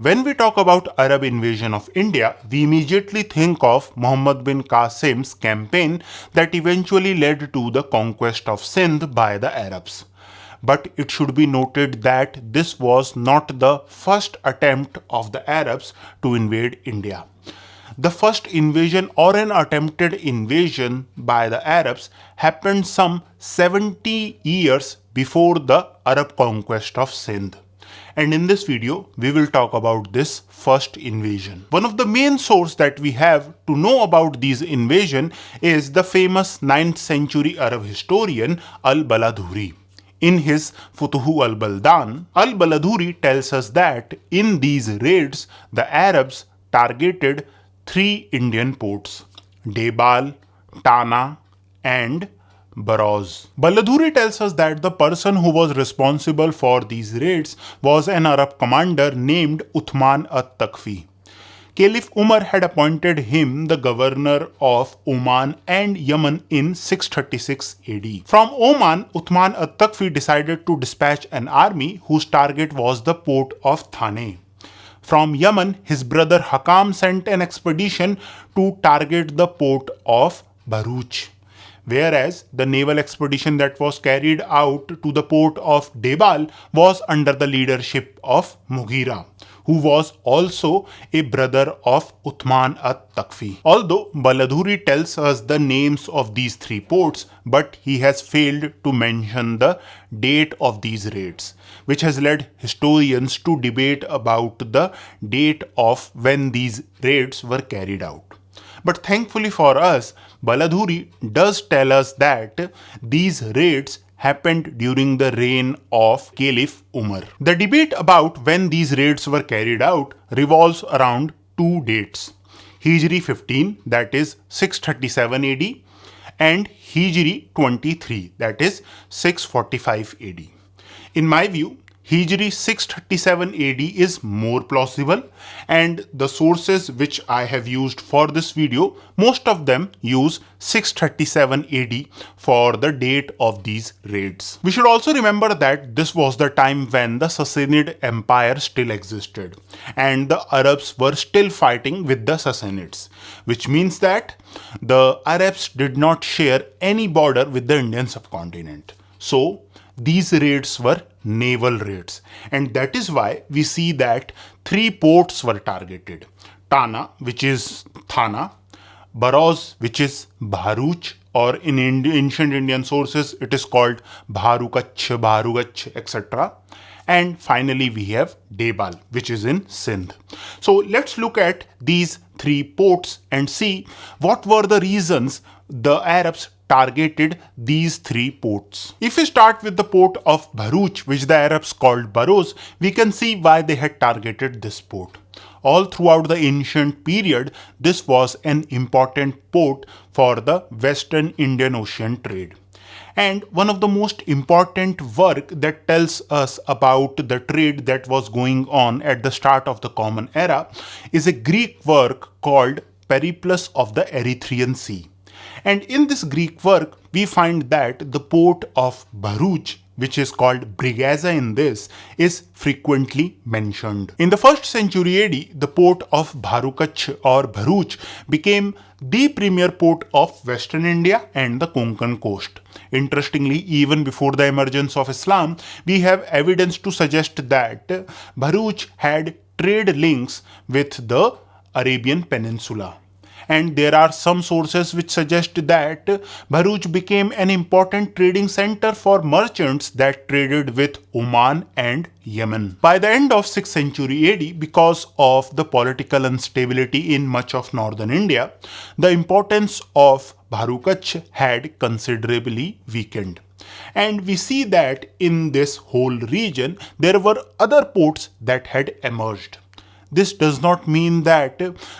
When we talk about Arab invasion of India, we immediately think of Muhammad bin Qasim's campaign that eventually led to the conquest of Sindh by the Arabs. But it should be noted that this was not the first attempt of the Arabs to invade India. The first invasion or an attempted invasion by the Arabs happened some 70 years before the Arab conquest of Sindh. And in this video, we will talk about this first invasion. One of the main sources that we have to know about these invasion is the famous 9th century Arab historian Al-Baladhuri. In his Futuhu al-Baldan, Al-Baladhuri tells us that in these raids, the Arabs targeted 3 Indian ports, Debal, Tana and Baroz. Baladhuri tells us that the person who was responsible for these raids was an Arab commander named Uthman at-Takfi. Caliph Umar had appointed him the governor of Oman and Yemen in 636 AD. From Oman, Uthman at-Takfi decided to dispatch an army whose target was the port of Thana. From Yemen, his brother Hakam sent an expedition to target the port of Bharuch, whereas the naval expedition that was carried out to the port of Debal was under the leadership of Mughira, who was also a brother of Uthman at-Takfi. Although Baladhuri tells us the names of these 3 ports, but he has failed to mention the date of these raids, which has led historians to debate about the date of when these raids were carried out. But thankfully for us, Baladhuri does tell us that these raids happened during the reign of Caliph Umar. The debate about when these raids were carried out revolves around 2 dates: Hijri 15, that is 637 AD, and Hijri 23, that is 645 AD. In my view, Hijri 637 AD is more plausible, and the sources which I have used for this video, most of them use 637 AD for the date of these raids. We should also remember that this was the time when the Sassanid Empire still existed and the Arabs were still fighting with the Sassanids, which means that the Arabs did not share any border with the Indian subcontinent. So these raids were naval raids, and that is why we see that 3 ports were targeted: Tana, which is Thana; Baroz, which is Bharuch, or in ancient Indian sources it is called Bharukach, Bharugach, etc. And finally we have Debal, which is in Sindh. So let's look at these 3 ports and see what were the reasons the Arabs targeted these 3 ports. If we start with the port of Bharuch, which the Arabs called Baroz, we can see why they had targeted this port. All throughout the ancient period, this was an important port for the Western Indian Ocean trade. And one of the most important work that tells us about the trade that was going on at the start of the Common Era is a Greek work called Periplus of the Erythraean Sea. And in this Greek work, we find that the port of Bharuch, which is called Brigaza in this, is frequently mentioned. In the 1st century AD, the port of Bharukach or Bharuch became the premier port of Western India and the Konkan coast. Interestingly, even before the emergence of Islam, we have evidence to suggest that Bharuch had trade links with the Arabian Peninsula. And there are some sources which suggest that Bharuch became an important trading center for merchants that traded with Oman and Yemen. By the end of 6th century AD, because of the political instability in much of northern India, the importance of Bharukach had considerably weakened. And we see that in this whole region, there were other ports that had emerged. This does not mean that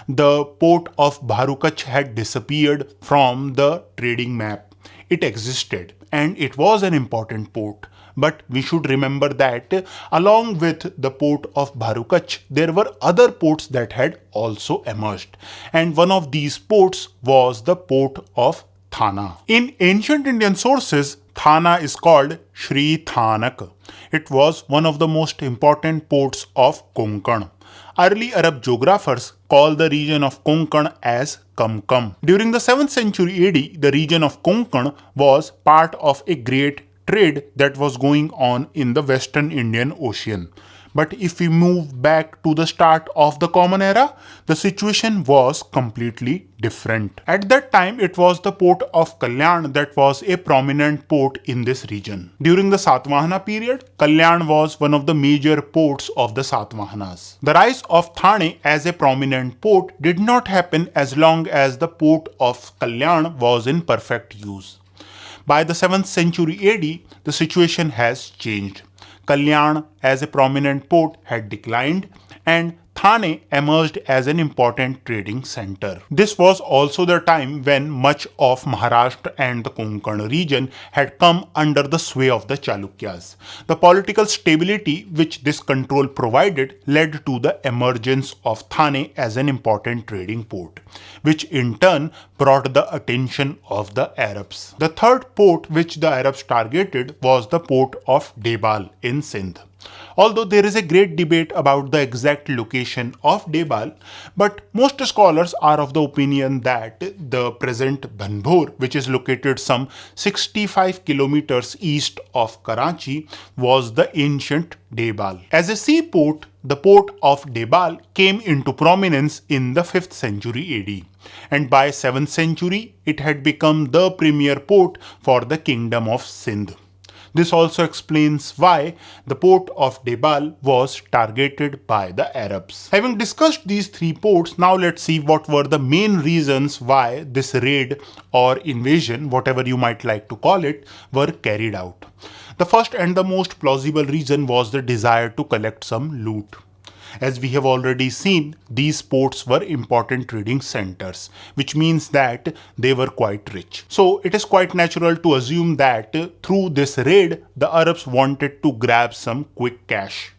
the port of Bharukach had disappeared from the trading map. It existed and it was an important port. But we should remember that along with the port of Bharukach, there were other ports that had also emerged. And one of these ports was the port of Thana. In ancient Indian sources, Thana is called Shri Thanak. It was one of the most important ports of Konkan. Early Arab geographers call the region of Konkan as Kamkam. During the 7th century AD, the region of Konkan was part of a great trade that was going on in the Western Indian Ocean. But if we move back to the start of the Common Era, the situation was completely different. At that time, it was the port of Kalyan that was a prominent port in this region. During the Satvahana period, Kalyan was one of the major ports of the Satvahanas. The rise of Thane as a prominent port did not happen as long as the port of Kalyan was in perfect use. By the 7th century AD, the situation has changed. Kalyan as a prominent port had declined and Thane emerged as an important trading center. This was also the time when much of Maharashtra and the Konkan region had come under the sway of the Chalukyas. The political stability which this control provided led to the emergence of Thane as an important trading port, which in turn brought the attention of the Arabs. The third port which the Arabs targeted was the port of Debal in Sindh. Although there is a great debate about the exact location of Debal, but most scholars are of the opinion that the present Banbhor, which is located some 65 kilometers east of Karachi, was the ancient Debal. As a seaport, the port of Debal came into prominence in the 5th century AD, and by 7th century it had become the premier port for the kingdom of Sindh. This also explains why the port of Debal was targeted by the Arabs. Having discussed these three ports, now let's see what were the main reasons why this raid or invasion, whatever you might like to call it, were carried out. The first and the most plausible reason was the desire to collect some loot. As we have already seen, these ports were important trading centers, which means that they were quite rich. So it is quite natural to assume that through this raid, the Arabs wanted to grab some quick cash.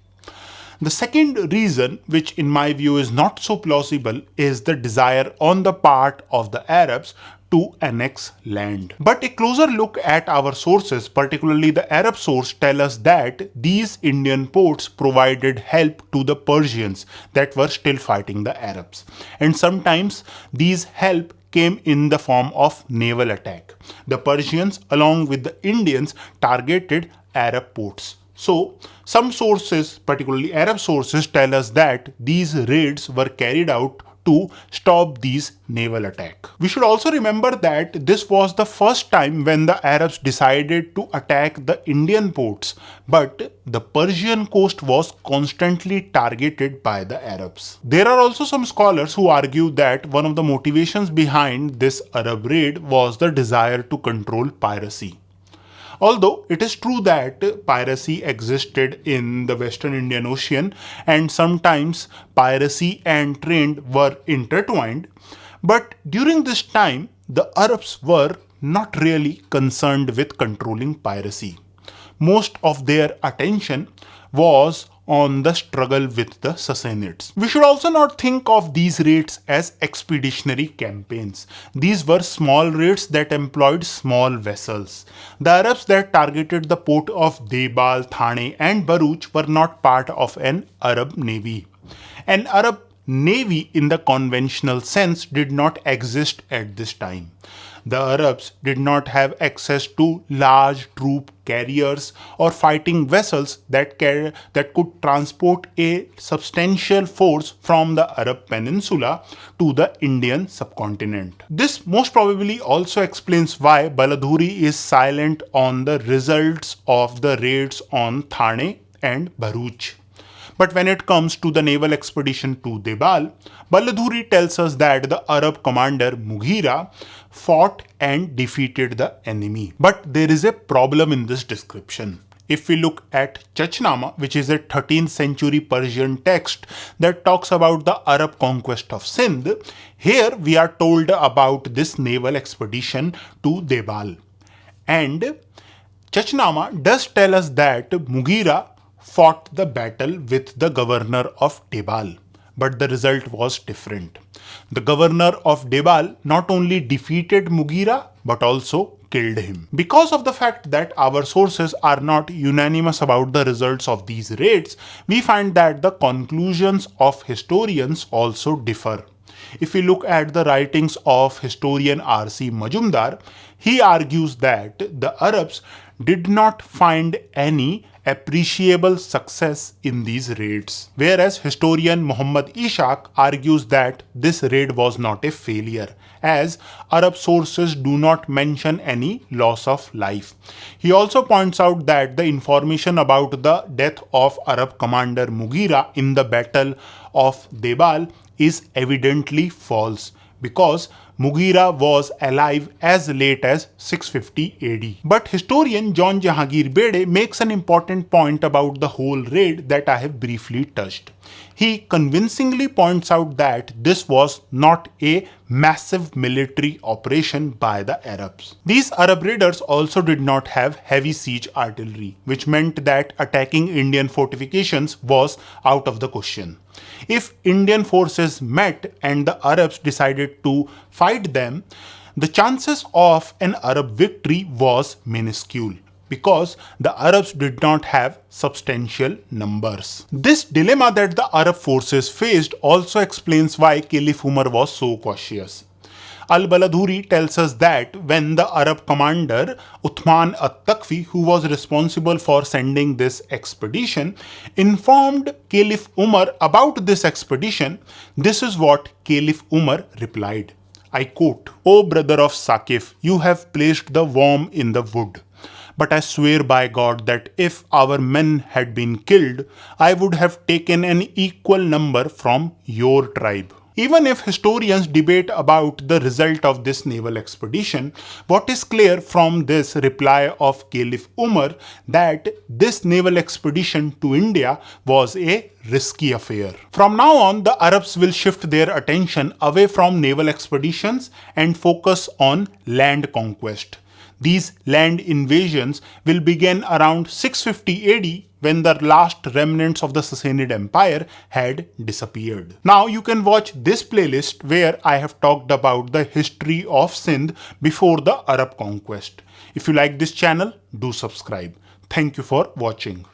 The second reason, which in my view is not so plausible, is the desire on the part of the Arabs to annex land. But a closer look at our sources, particularly the Arab source, tell us that these Indian ports provided help to the Persians that were still fighting the Arabs. And sometimes these help came in the form of naval attack. The Persians along with the Indians targeted Arab ports. So, some sources, particularly Arab sources, tell us that these raids were carried out to stop these naval attack. We should also remember that this was the first time when the Arabs decided to attack the Indian ports, but the Persian coast was constantly targeted by the Arabs. There are also some scholars who argue that one of the motivations behind this Arab raid was the desire to control piracy. Although it is true that piracy existed in the Western Indian Ocean and sometimes piracy and trade were intertwined, but during this time the Arabs were not really concerned with controlling piracy. Most of their attention was on the struggle with the Sassanids. We should also not think of these raids as expeditionary campaigns. These were small raids that employed small vessels. The Arabs that targeted the port of Debal, Thane and Bharuch were not part of an Arab navy. An Arab navy in the conventional sense did not exist at this time. The Arabs did not have access to large troop carriers or fighting vessels that could transport a substantial force from the Arab Peninsula to the Indian subcontinent. This most probably also explains why Baladhuri is silent on the results of the raids on Thane and Bharuch. But when it comes to the naval expedition to Debal, Baladhuri tells us that the Arab commander Mughira fought and defeated the enemy. But there is a problem in this description. If we look at Chachnama, which is a 13th century Persian text that talks about the Arab conquest of Sindh, here we are told about this naval expedition to Debal. And Chachnama does tell us that Mughira fought the battle with the governor of Debal, but the result was different. The governor of Debal not only defeated Mughira but also killed him. Because of the fact that our sources are not unanimous about the results of these raids, we find that the conclusions of historians also differ. If we look at the writings of historian R.C. Majumdar, he argues that the Arabs did not find any appreciable success in these raids, whereas historian Mohammad Ishaq argues that this raid was not a failure, as Arab sources do not mention any loss of life. He also points out that the information about the death of Arab commander Mughira in the Battle of Debal is evidently false, because Mughira was alive as late as 650 AD. But historian John Jehangir Bede makes an important point about the whole raid that I have briefly touched. He convincingly points out that this was not a massive military operation by the Arabs. These Arab raiders also did not have heavy siege artillery, which meant that attacking Indian fortifications was out of the question. If Indian forces met and the Arabs decided to fight them, the chances of an Arab victory was minuscule, because the Arabs did not have substantial numbers. This dilemma that the Arab forces faced also explains why Caliph Umar was so cautious. Al-Baladhuri tells us that when the Arab commander Uthman al-Taqfi, who was responsible for sending this expedition, informed Caliph Umar about this expedition, this is what Caliph Umar replied. I quote, "O brother of Saqif, you have placed the worm in the wood. But I swear by God that if our men had been killed, I would have taken an equal number from your tribe." Even if historians debate about the result of this naval expedition, what is clear from this reply of Caliph Umar that this naval expedition to India was a risky affair. From now on, the Arabs will shift their attention away from naval expeditions and focus on land conquest. These land invasions will begin around 650 AD, when the last remnants of the Sassanid Empire had disappeared. Now you can watch this playlist where I have talked about the history of Sindh before the Arab conquest. If you like this channel, do subscribe. Thank you for watching.